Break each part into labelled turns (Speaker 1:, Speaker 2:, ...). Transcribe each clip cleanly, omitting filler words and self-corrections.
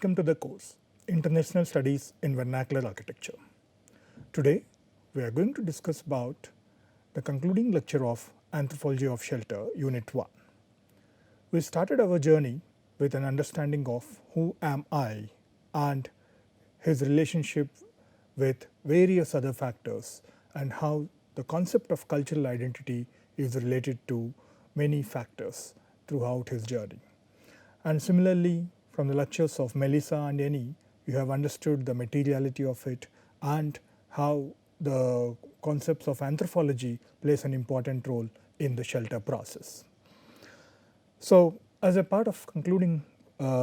Speaker 1: Welcome to the course, International Studies in Vernacular Architecture. Today, we are going to discuss about the concluding lecture of Anthropology of Shelter, Unit 1. We started our journey with an understanding of who am I and his relationship with various other factors and how the concept of cultural identity is related to many factors throughout his journey. And similarly, from the lectures of Melissa and Eni, you have understood the materiality of it and how the concepts of anthropology plays an important role in the shelter process. So, as a part of concluding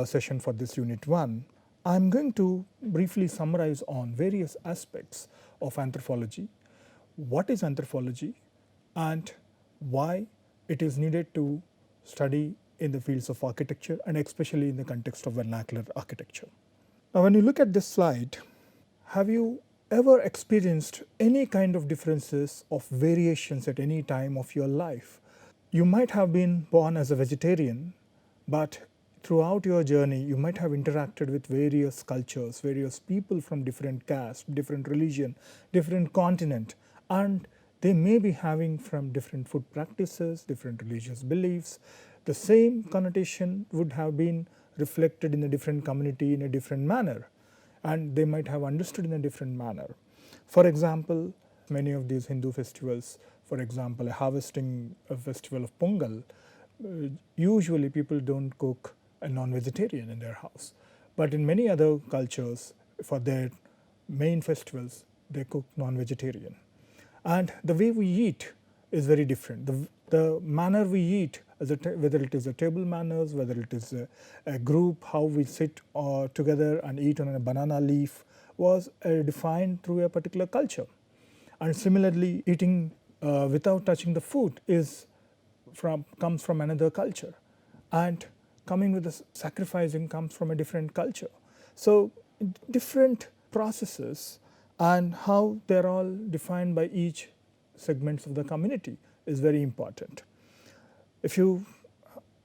Speaker 1: session for this Unit 1, I am going to briefly summarize on various aspects of anthropology, what is anthropology and why it is needed to study in the fields of architecture and especially in the context of vernacular architecture. Now, when you look at this slide, have you ever experienced any kind of differences of variations at any time of your life? You might have been born as a vegetarian, but throughout your journey you might have interacted with various cultures, various people from different caste, different religion, different continent, and they may be having from different food practices, different religious beliefs. The same connotation would have been reflected in a different community in a different manner, and they might have understood in a different manner. For example, many of these Hindu festivals, for example, a harvesting festival of Pongal, usually people don't cook a non-vegetarian in their house. But in many other cultures, for their main festivals, they cook non-vegetarian. And the way we eat is very different. The manner we eat, whether it is a table manners, whether it is a group, how we sit together and eat on a banana leaf, was defined through a particular culture. And similarly, eating without touching the food comes from another culture, and coming with the sacrificing comes from a different culture. So different processes and how they're all defined by each segments of the community is very important. If you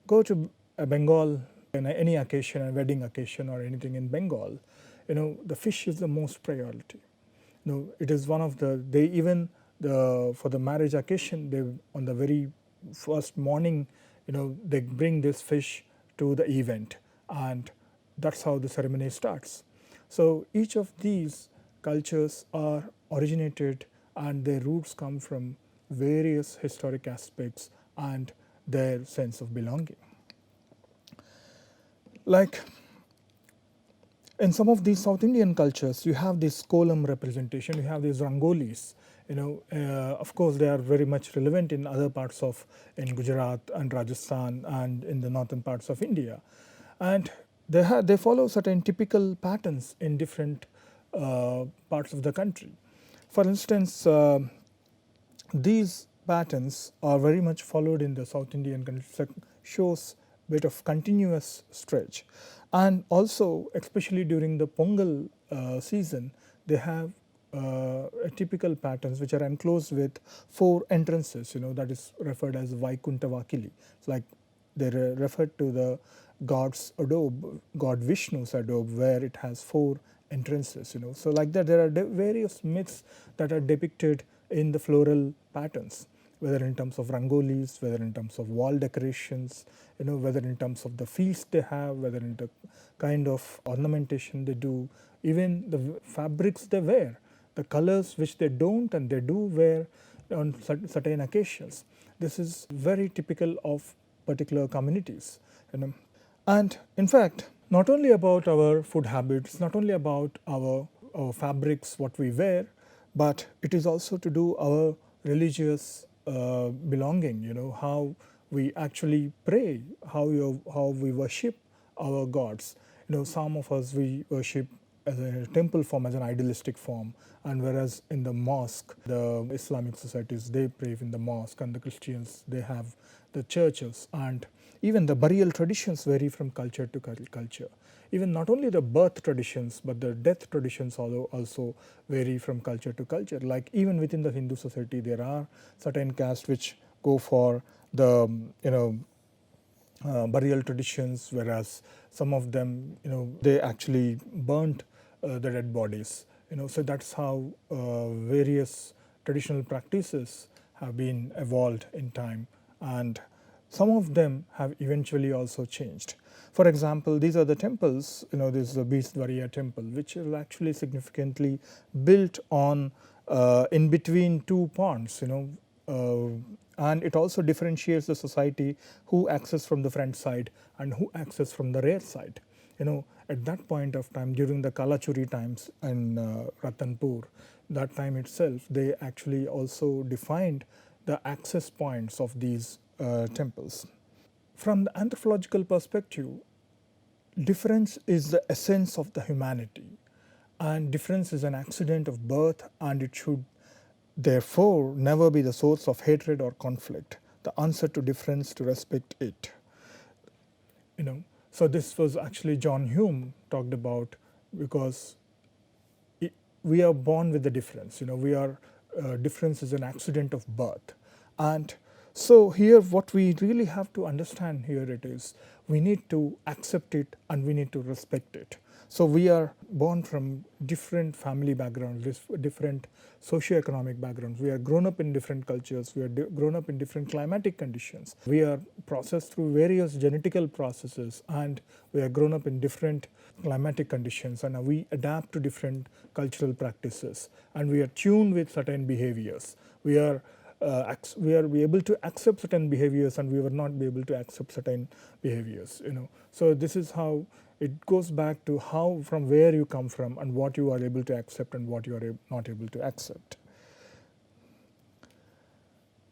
Speaker 1: go to Bengal in any occasion, a wedding occasion or anything in Bengal, the fish is the most priority. It is one of for the marriage occasion, on the very first morning, they bring this fish to the event, and that's how the ceremony starts. So each of these cultures are originated and their roots come from various historic aspects and their sense of belonging. Like in some of these South Indian cultures, you have this kolam representation, you have these rangolis. Of course, they are very much relevant in other parts in Gujarat and Rajasthan and in the northern parts of India, and they follow certain typical patterns in different parts of the country. For instance, these patterns are very much followed in the South Indian country, shows bit of continuous stretch, and also especially during the Pongal season, they have typical patterns which are enclosed with 4 entrances. That is referred as Vaikunta Vakili. It's like they refer to the god's adobe, God Vishnu's adobe, where it has 4 entrances. So like that, there are various myths that are depicted in the floral patterns, whether in terms of rangolis, whether in terms of wall decorations, whether in terms of the fields they have, whether in the kind of ornamentation they do, even the fabrics they wear, the colors which they don't and they do wear on certain occasions. This is very typical of particular communities. And in fact, not only about our food habits, not only about our fabrics, what we wear, but it is also to do our religious belonging, how we actually pray, how we worship our gods. Some of us, we worship as a temple form, as an idealistic form, and whereas in the mosque, the Islamic societies, they pray in the mosque, and the Christians, they have the churches, and even the burial traditions vary from culture to culture. Even not only the birth traditions, but the death traditions also vary from culture to culture. Like even within the Hindu society, there are certain castes which go for the burial traditions, whereas some of them, they actually burnt the dead bodies. So that's how various traditional practices have been evolved in time, and some of them have eventually also changed. For example, these are the temples. This is the Beast Warrior temple, which is actually significantly built on in between two ponds. And it also differentiates the society who access from the front side and who access from the rear side. At that point of time, during the Kalachuri times in Ratanpur, that time itself, they actually also defined the access points of these temples. From the anthropological perspective, difference is the essence of the humanity, and difference is an accident of birth, and it should therefore never be the source of hatred or conflict. The answer to difference to respect it. So this was actually John Hume talked about, because we are born with the difference. We are difference is an accident of birth, and so here what we really have to understand here it is we need to accept it and we need to respect it. So we are born from different family backgrounds, different socioeconomic backgrounds. We are grown up in different cultures. We are grown up in different climatic conditions. We are processed through various genetical processes, and we are grown up in different climatic conditions, and we adapt to different cultural practices, and we are tuned with certain behaviors. We are be able to accept certain behaviors, and we will not be able to accept certain behaviors. So this is how it goes back to how, from where you come from, and what you are able to accept and what you are not able to accept.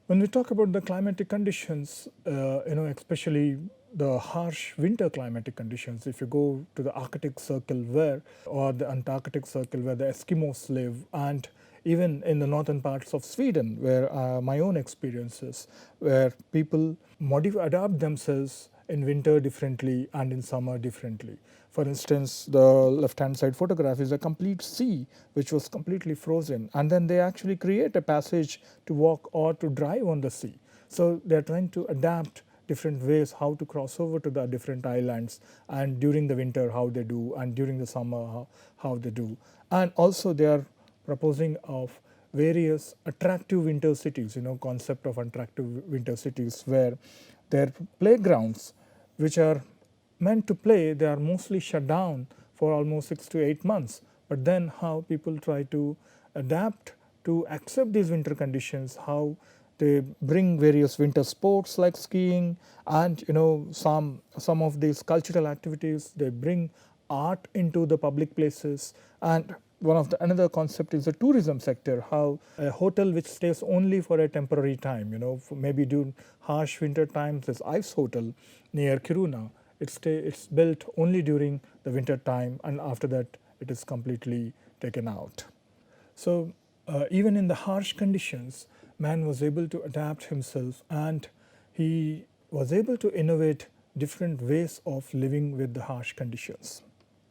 Speaker 1: When we talk about the climatic conditions, especially the harsh winter climatic conditions, if you go to the Arctic Circle or the Antarctic Circle where the Eskimos live, and even in the northern parts of Sweden, where my own experiences, where people adapt themselves in winter differently and in summer differently. For instance, the left-hand side photograph is a complete sea which was completely frozen, and then they actually create a passage to walk or to drive on the sea. So they're trying to adapt different ways how to cross over to the different islands, and during the winter how they do, and during the summer how they do. And also they are proposing of various attractive winter cities, concept of attractive winter cities, where their playgrounds, which are meant to play, they are mostly shut down for almost 6 to 8 months. But then how people try to adapt to accept these winter conditions, how they bring various winter sports like skiing, and some of these cultural activities. They bring art into the public places, and another concept is the tourism sector, how a hotel which stays only for a temporary time, maybe during harsh winter times. This ice hotel near Kiruna, it's built only during the winter time, and after that it is completely taken out. So even in the harsh conditions, man was able to adapt himself, and he was able to innovate different ways of living with the harsh conditions.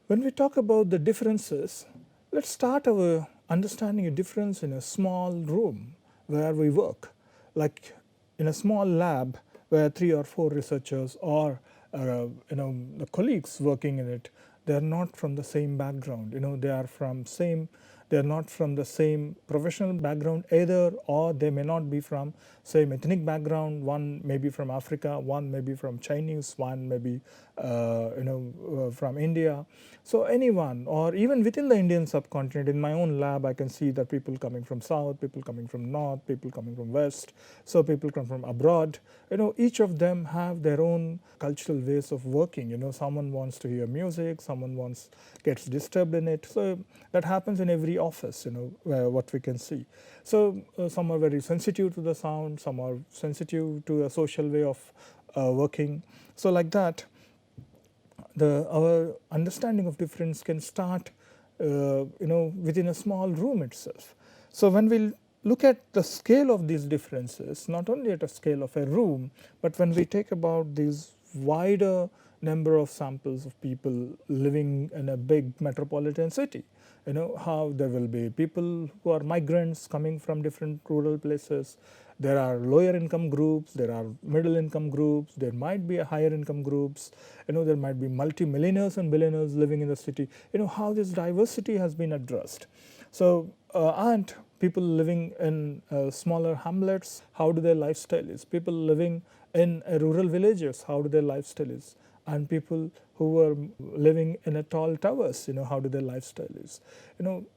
Speaker 1: When we talk about the differences, let's start our understanding a difference in a small room where we work, like in a small lab where 3 or 4 researchers or the colleagues working in it, they are not from the same background. They are not from the same professional background either, or they may not be from same ethnic background. One may be from Africa, one may be from Chinese, one may be from India. So anyone, or even within the Indian subcontinent, in my own lab I can see that people coming from south, people coming from north, people coming from west, so people come from abroad. Each of them have their own cultural ways of working. Someone wants to hear music, someone gets disturbed in it. So that happens in every office, what we can see. So some are very sensitive to the sound, some are sensitive to a social way of working. So like that, our understanding of difference can start within a small room itself. So when we look at the scale of these differences, not only at a scale of a room, but when we take about these wider number of samples of people living in a big metropolitan city. How there will be people who are migrants coming from different rural places. There are lower income groups, there are middle income groups, there might be a higher income groups, there might be multi-millionaires and billionaires living in the city. How this diversity has been addressed. So and people living in smaller hamlets, how do their lifestyle is? People living in rural villages, how do their lifestyle is? And people who are living in a tall towers, how do their lifestyle is?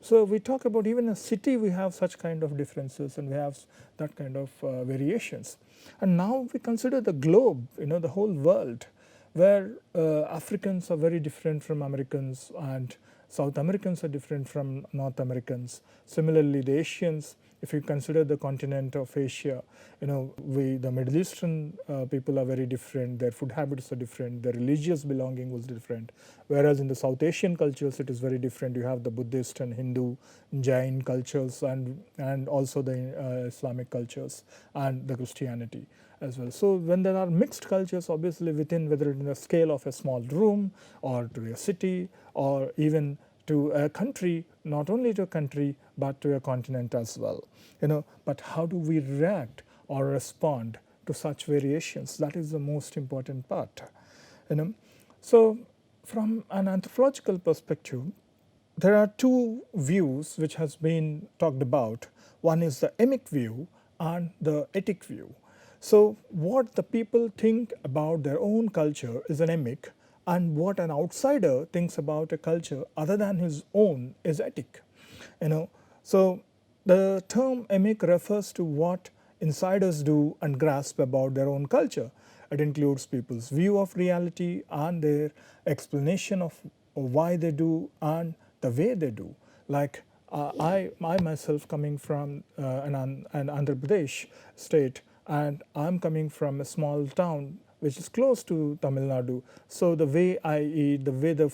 Speaker 1: So we talk about even a city, we have such kind of differences and we have that kind of variations. And now we consider the globe, the whole world, where Africans are very different from Americans and South Americans are different from North Americans. Similarly, the Asians, if you consider the continent of Asia, the Middle Eastern people are very different, their food habits are different, their religious belonging was different. Whereas in the South Asian cultures, it is very different. You have the Buddhist and Hindu, Jain cultures and also the Islamic cultures and the Christianity as well. So when there are mixed cultures, obviously within, whether in the scale of a small room or to a city or even to a country, not only to a country but to a continent as well. But how do we react or respond to such variations? That is the most important part. So from an anthropological perspective, there are two views which has been talked about. One is the emic view and the etic view. So what the people think about their own culture is an emic, and what an outsider thinks about a culture other than his own is etic. So the term emic refers to what insiders do and grasp about their own culture. It includes people's view of reality and their explanation of why they do and the way they do. Like I myself coming from an Andhra Pradesh state, and I'm coming from a small town which is close to Tamil Nadu. So the way I eat, the way the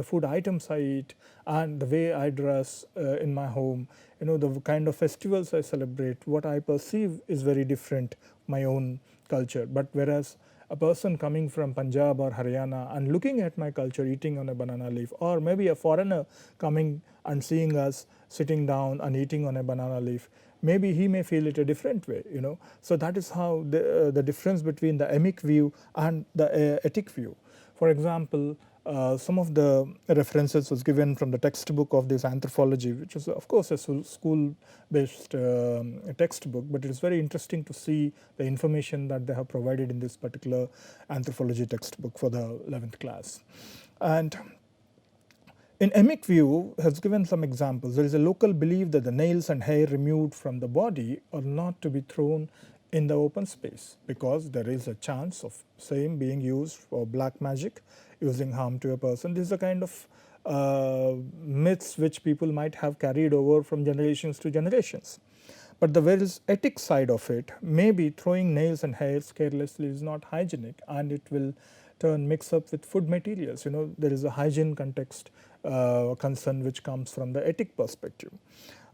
Speaker 1: food items I eat, and the way I dress in my home, the kind of festivals I celebrate, what I perceive is very different, my own culture. But whereas a person coming from Punjab or Haryana and looking at my culture, eating on a banana leaf, or maybe a foreigner coming and seeing us sitting down and eating on a banana leaf, maybe he may feel it a different way. So that is how the difference between the emic view and the etic view. For example, some of the references was given from the textbook of this anthropology, which is of course a school-based textbook, but it is very interesting to see the information that they have provided in this particular anthropology textbook for the 11th class. And in emic view has given some examples. There is a local belief that the nails and hair removed from the body are not to be thrown in the open space because there is a chance of same being used for black magic, using harm to a person. This is a kind of myths which people might have carried over from generations to generations. But the very etic side of it, maybe throwing nails and hairs carelessly is not hygienic, and it will turn mix up with food materials. There is a hygiene context concern which comes from the etic perspective.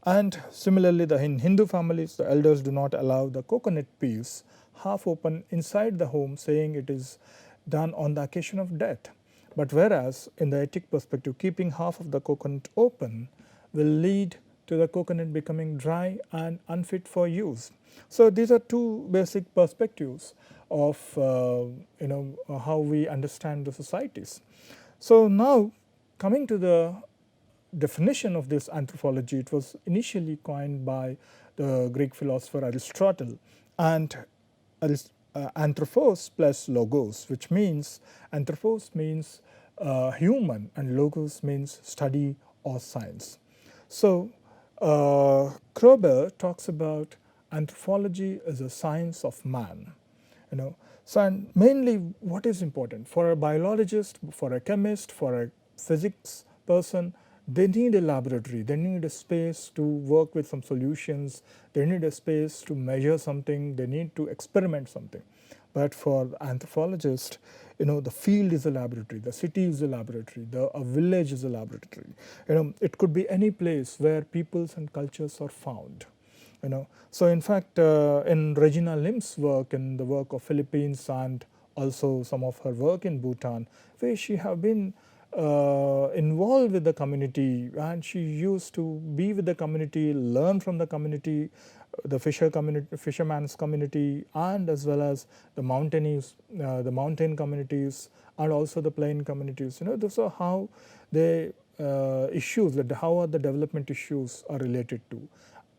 Speaker 1: And similarly, in Hindu families, the elders do not allow the coconut peels half open inside the home, saying it is done on the occasion of death. But whereas in the etic perspective, keeping half of the coconut open will lead to the coconut becoming dry and unfit for use. So these are two basic perspectives of how we understand the societies. So now coming to the definition of this anthropology, it was initially coined by the Greek philosopher Aristotle, and anthropos plus logos, which means anthropos means human and logos means study or science. So Kroeber talks about anthropology as a science of man. So and mainly what is important for a biologist, for a chemist, for a physics person, they need a laboratory, they need a space to work with some solutions, they need a space to measure something, they need to experiment something. But for the anthropologist, the field is a laboratory, the city is a laboratory, a village is a laboratory. It could be any place where peoples and cultures are found. So in fact, in Regina Lim's work, in the work of Philippines and also some of her work in Bhutan, where she have been involved with the community, and she used to be with the community, learn from the community, the fisherman's community, and as well as the the mountain communities, and also the plain communities. Those are how the issues, that how are the development issues are related to.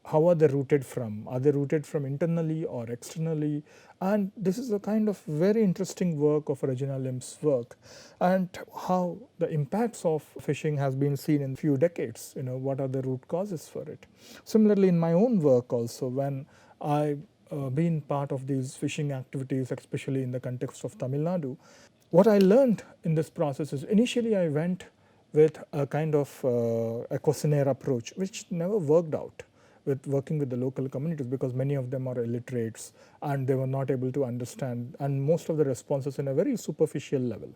Speaker 1: How are they rooted from? Are they rooted from internally or externally? And this is a kind of very interesting work of Regina Lim's work, and how the impacts of fishing has been seen in few decades. What are the root causes for it? Similarly, in my own work also, when I been part of these fishing activities, especially in the context of Tamil Nadu, what I learned in this process is, initially I went with a kind of a questionnaire approach, which never worked out with working with the local communities, because many of them are illiterates and they were not able to understand, and most of the responses in a very superficial level.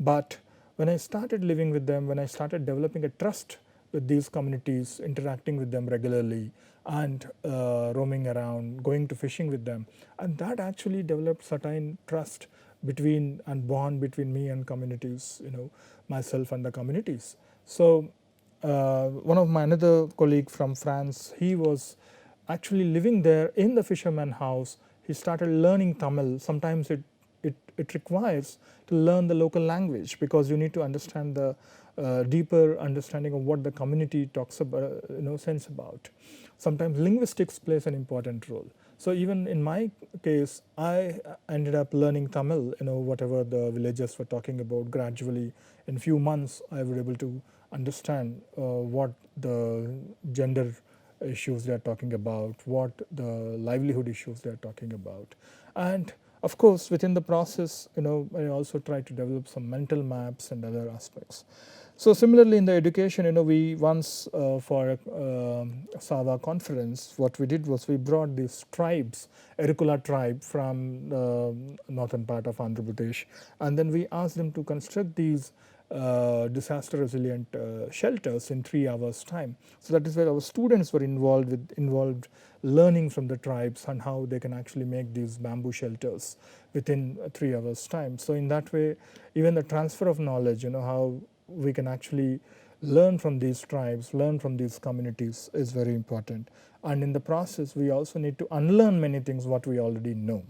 Speaker 1: But when I started living with them, when I started developing a trust with these communities, interacting with them regularly, and roaming around, going to fishing with them, and that actually developed certain trust between and bond between me and communities, myself and the communities. So one of my another colleague from France, he was actually living there in the fisherman house. He started learning Tamil. Sometimes it requires to learn the local language, because you need to understand the deeper understanding of what the community talks about, sense about. Sometimes linguistics plays an important role. So even in my case, I ended up learning Tamil, whatever the villagers were talking about. Gradually, in few months, I was able to understand what the gender issues they are talking about, what the livelihood issues they are talking about. And of course, within the process, I also try to develop some mental maps and other aspects. So similarly, in the education, we once for a SAVA conference, what we did was we brought these tribes, Erikula tribe from the northern part of Andhra Pradesh, and then we asked them to construct these disaster resilient shelters in 3 hours time. So that is where our students were involved learning from the tribes and how they can actually make these bamboo shelters within 3 hours time. So in that way, even the transfer of knowledge, how we can actually learn from these tribes, learn from these communities, is very important. And in the process, we also need to unlearn many things what we already know.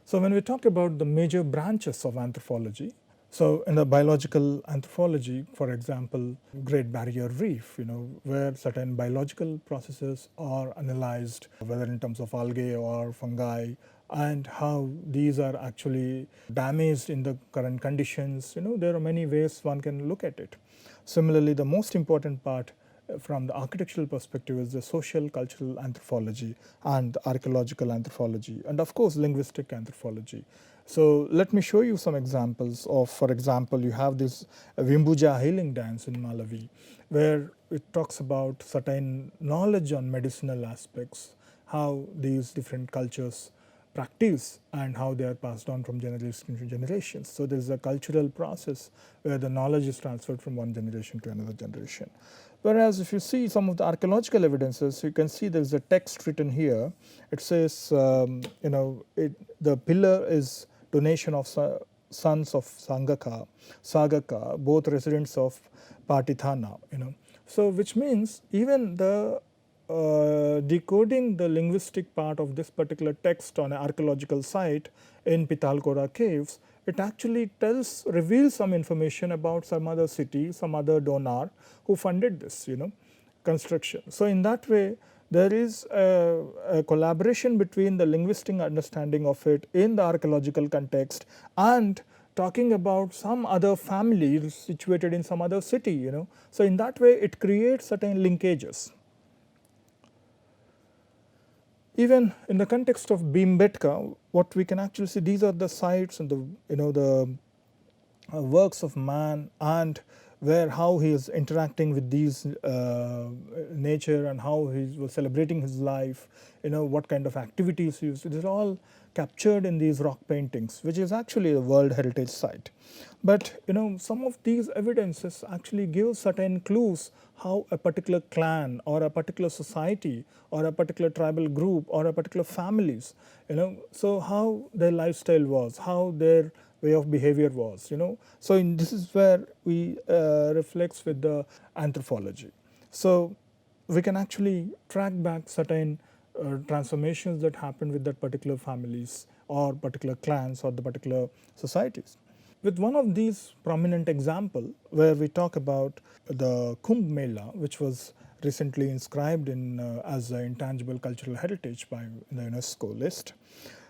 Speaker 1: So when we talk about the major branches of anthropology, so in the biological anthropology, for example, Great Barrier Reef, where certain biological processes are analyzed, whether in terms of algae or fungi, and how these are actually damaged in the current conditions. There are many ways one can look at it. Similarly, the most important part from the architectural perspective is the social cultural anthropology and archaeological anthropology, and of course linguistic anthropology. So let me show you some examples of, for example, you have this Wimbuja healing dance in Malawi, where it talks about certain knowledge on medicinal aspects, how these different cultures practice and how they are passed on from generation to generation. So there is a cultural process where the knowledge is transferred from one generation to another generation. Whereas if you see some of the archaeological evidences, you can see there is a text written here. It says, the pillar is donation of sons of Sagaka, both residents of Patithana. So which means even the decoding the linguistic part of this particular text on an archaeological site in Pitalkhora caves, it actually reveals some information about some other city, some other donor who funded this, construction. So in that way, there is a collaboration between the linguistic understanding of it in the archaeological context and talking about some other family situated in some other city, So in that way, it creates certain linkages. Even in the context of Bhimbetka, what we can actually see, these are the sites and the works of man, and how he is interacting with these nature, and how he was celebrating his life, what kind of activities he used. It is all captured in these rock paintings, which is actually a World Heritage Site. But some of these evidences actually give certain clues how a particular clan or a particular society or a particular tribal group or a particular families, so how their lifestyle was, how their way of behavior was. So this is where we reflects with the anthropology. So we can actually track back certain transformations that happened with that particular families or particular clans or the particular societies. With one of these prominent example where we talk about the Kumbh Mela, which was recently inscribed in as an intangible cultural heritage by the UNESCO list.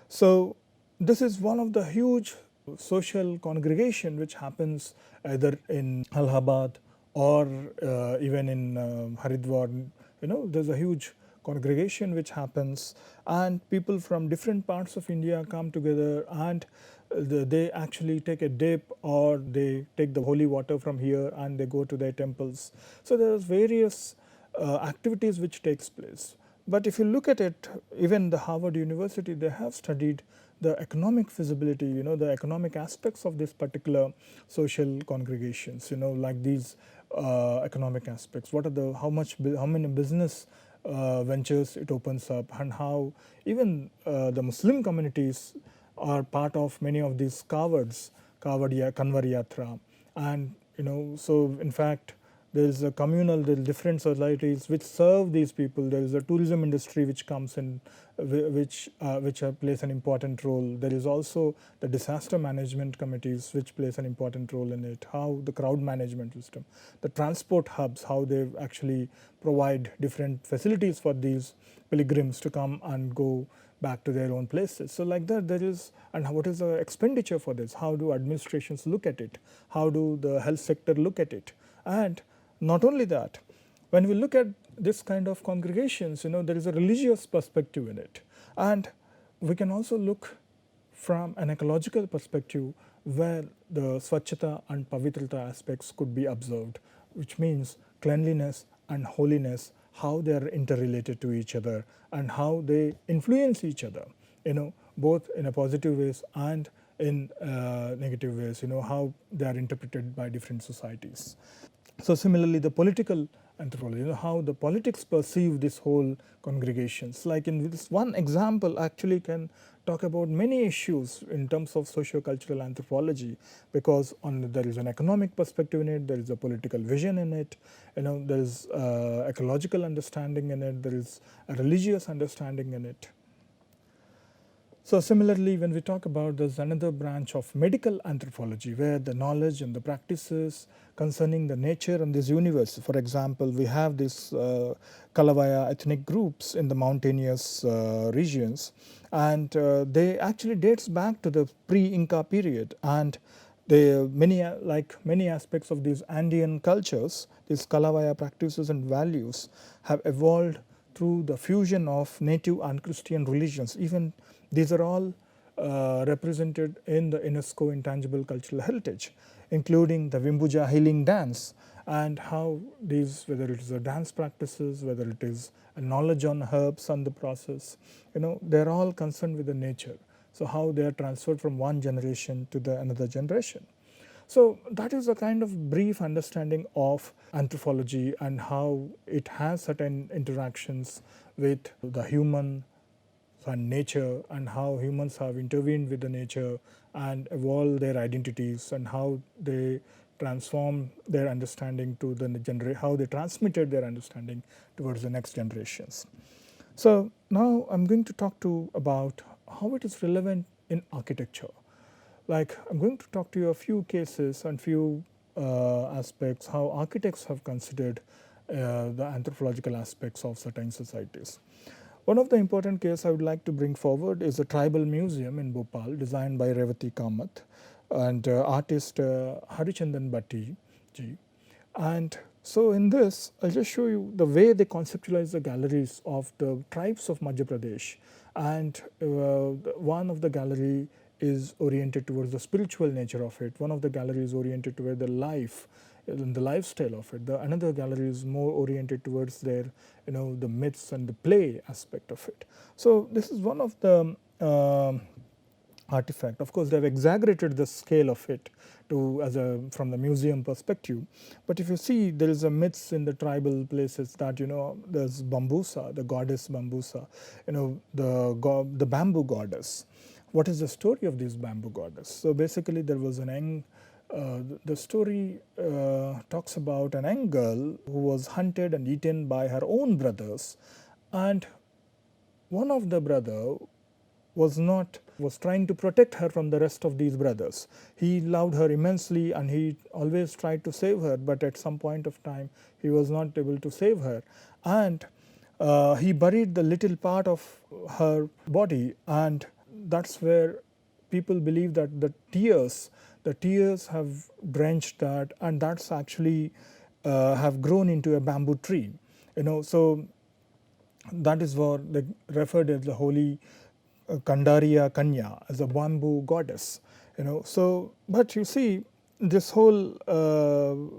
Speaker 1: So this is one of the huge social congregation which happens either in Allahabad or even in Haridwar. There's a huge congregation which happens, and people from different parts of India come together, and they actually take a dip or they take the holy water from here and they go to their temples. So there's various activities which takes place. But if you look at it, even the Harvard University, they have studied the economic feasibility, the economic aspects of this particular social congregations, like these economic aspects. What are the, how many business ventures it opens up, and how even the Muslim communities are part of many of these Kanwar Yatra. And so in fact there is a communal, there are different societies which serve these people. There is a tourism industry which comes in, which plays an important role. There is also the disaster management committees which plays an important role in it. How the crowd management system, the transport hubs, how they actually provide different facilities for these pilgrims to come and go back to their own places. So like that there is, and what is the expenditure for this? How do administrations look at it? How do the health sector look at it? And not only that, when we look at this kind of congregations, there is a religious perspective in it. And we can also look from an ecological perspective where the Swachhata and Pavitrata aspects could be observed, which means cleanliness and holiness, how they are interrelated to each other and how they influence each other, both in a positive ways and in negative ways, how they are interpreted by different societies. So similarly, the political anthropology, how the politics perceive this whole congregations. Like in this one example actually can talk about many issues in terms of socio-cultural anthropology, because there is an economic perspective in it, there is a political vision in it, there is ecological understanding in it, there is a religious understanding in it. So similarly, when we talk about, there's another branch of medical anthropology where the knowledge and the practices concerning the nature and this universe. For example, we have these Kalavaya ethnic groups in the mountainous regions, and they actually dates back to the pre-Inca period, and like many aspects of these Andean cultures, these Kalavaya practices and values have evolved through the fusion of native and Christian religions. Even these are all represented in the UNESCO Intangible Cultural Heritage, including the Wimbuja healing dance, and how these, whether it is a dance practices, whether it is a knowledge on herbs and the process, they are all concerned with the nature. So how they are transferred from one generation to the another generation. So that is a kind of brief understanding of anthropology and how it has certain interactions with the human and nature, and how humans have intervened with the nature and evolved their identities, and how they transform their understanding to the how they transmitted their understanding towards the next generations. So now I'm going to talk about how it is relevant in architecture. Like I'm going to talk to you a few cases and few aspects how architects have considered the anthropological aspects of certain societies. One of the important cases I would like to bring forward is the tribal museum in Bhopal, designed by Revati Kamath and artist Harichandan Bhatti ji. And so in this, I'll just show you the way they conceptualize the galleries of the tribes of Madhya Pradesh. And one of the gallery is oriented towards the spiritual nature of it. One of the galleries is oriented toward the life and the lifestyle of it. The another gallery is more oriented towards their, the myths and the play aspect of it. So this is one of the artifact. Of course, they have exaggerated the scale of it to from the museum perspective. But if you see, there is a myths in the tribal places that there's Bambusa, the goddess Bambusa, the bamboo goddess. what is the story of this bamboo goddess? So basically there was an young, the story talks about an young girl who was hunted and eaten by her own brothers, and one of the brother was trying to protect her from the rest of these brothers. He loved her immensely and he always tried to save her, but at some point of time he was not able to save her, and he buried the little part of her body, and that's where people believe that the tears have drenched that, and that's actually have grown into a bamboo tree. So that is what they referred as the holy Kandaria Kanya, as a bamboo goddess. So but you see, this whole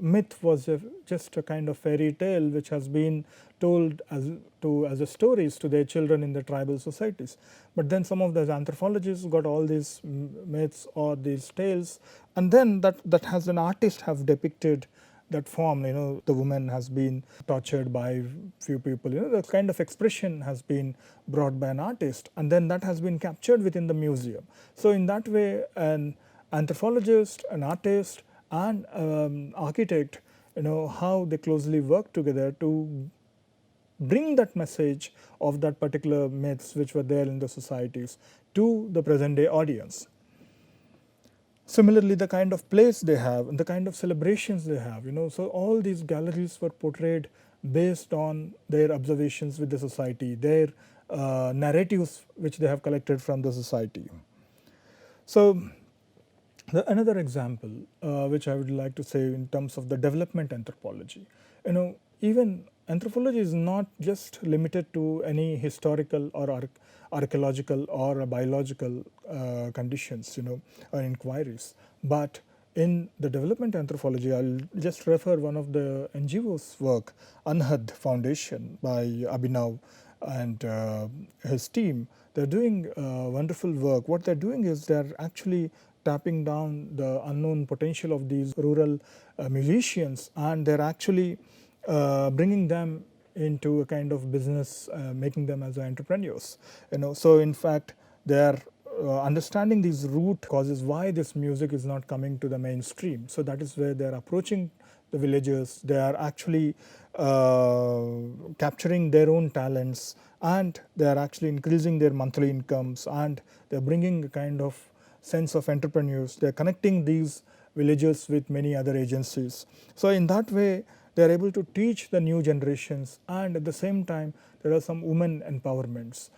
Speaker 1: myth was just a kind of fairy tale which has been told as a stories to their children in the tribal societies. But then some of the anthropologists got all these myths or these tales, and then that has an artist have depicted that form. The woman has been tortured by few people. That kind of expression has been brought by an artist, and then that has been captured within the museum. So in that way, an anthropologist, an artist, and architect, how they closely work together to bring that message of that particular myths which were there in the societies to the present day audience. Similarly, the kind of plays they have and the kind of celebrations they have, so all these galleries were portrayed based on their observations with the society, their narratives which they have collected from the society. So another example which I would like to say in terms of the development anthropology, even anthropology is not just limited to any historical or archaeological or biological conditions, or inquiries. But in the development anthropology, I'll just refer one of the NGO's work, Anhad Foundation by Abhinav and his team. They're doing wonderful work. What they're doing is they're actually tapping down the unknown potential of these rural musicians, and they're actually bringing them into a kind of business, making them as entrepreneurs. So in fact they are understanding these root causes why this music is not coming to the mainstream. So that is where they are approaching the villagers. They are actually capturing their own talents, and they are actually increasing their monthly incomes, and they are bringing a kind of sense of entrepreneurs. They are connecting these villagers with many other agencies. So in that way they are able to teach the new generations, and at the same time there are some women empowerments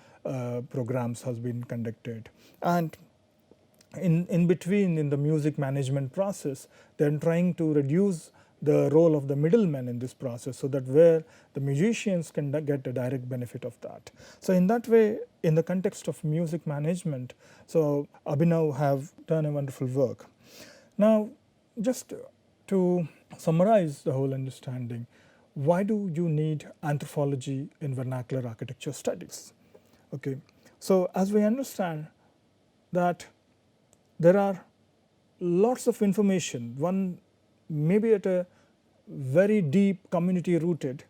Speaker 1: programs has been conducted, and in between, in the music management process, they are trying to reduce the role of the middlemen in this process, so that where the musicians can get a direct benefit of that. So in that way, in the context of music management, so Abhinav have done a wonderful work. Now just to summarize the whole understanding, why do you need anthropology in vernacular architecture studies? Okay, so as we understand that there are lots of information, one maybe at a very deep community rooted,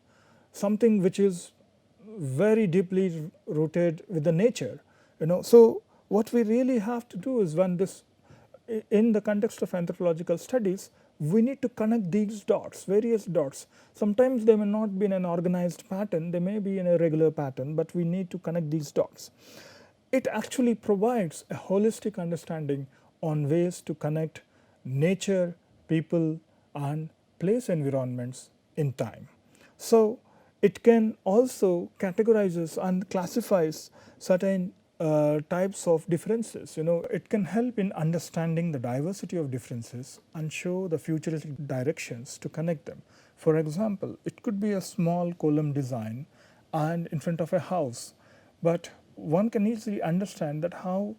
Speaker 1: something which is very deeply rooted with the nature. So what we really have to do is, when this, in the context of anthropological studies, we need to connect these dots, various dots. Sometimes they may not be in an organized pattern, they may be in a regular pattern, but we need to connect these dots. It actually provides a holistic understanding on ways to connect nature, people, and place environments in time. So it can also categorizes and classifies certain types of differences. It can help in understanding the diversity of differences and show the futuristic directions to connect them. For example, it could be a small column design and in front of a house, but one can easily understand that how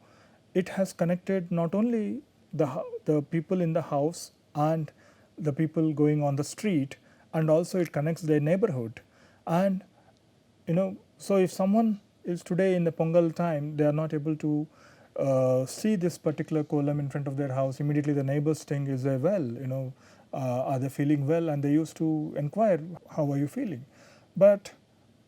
Speaker 1: it has connected not only the people in the house and the people going on the street, and also it connects their neighborhood. And so if someone is today in the Pongal time, they are not able to see this particular column in front of their house, immediately the neighbors think, is they well, are they feeling well, and they used to inquire, how are you feeling? But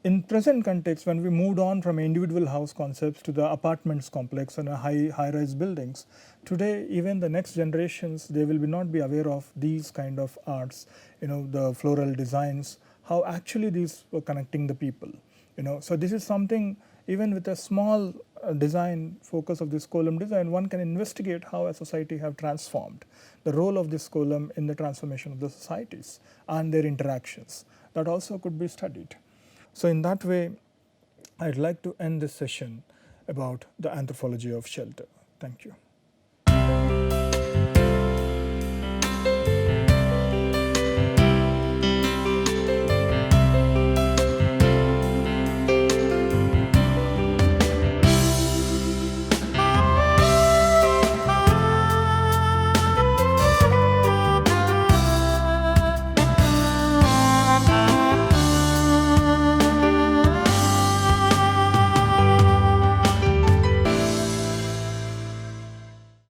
Speaker 1: in present context, when we moved on from individual house concepts to the apartments complex and high-rise buildings, today even the next generations, they will not be aware of these kind of arts, the floral designs, how actually these were connecting the people. So this is something, even with a small design focus of this column design, one can investigate how a society have transformed, the role of this column in the transformation of the societies and their interactions. That also could be studied. So in that way, I'd like to end this session about the anthropology of shelter. Thank you.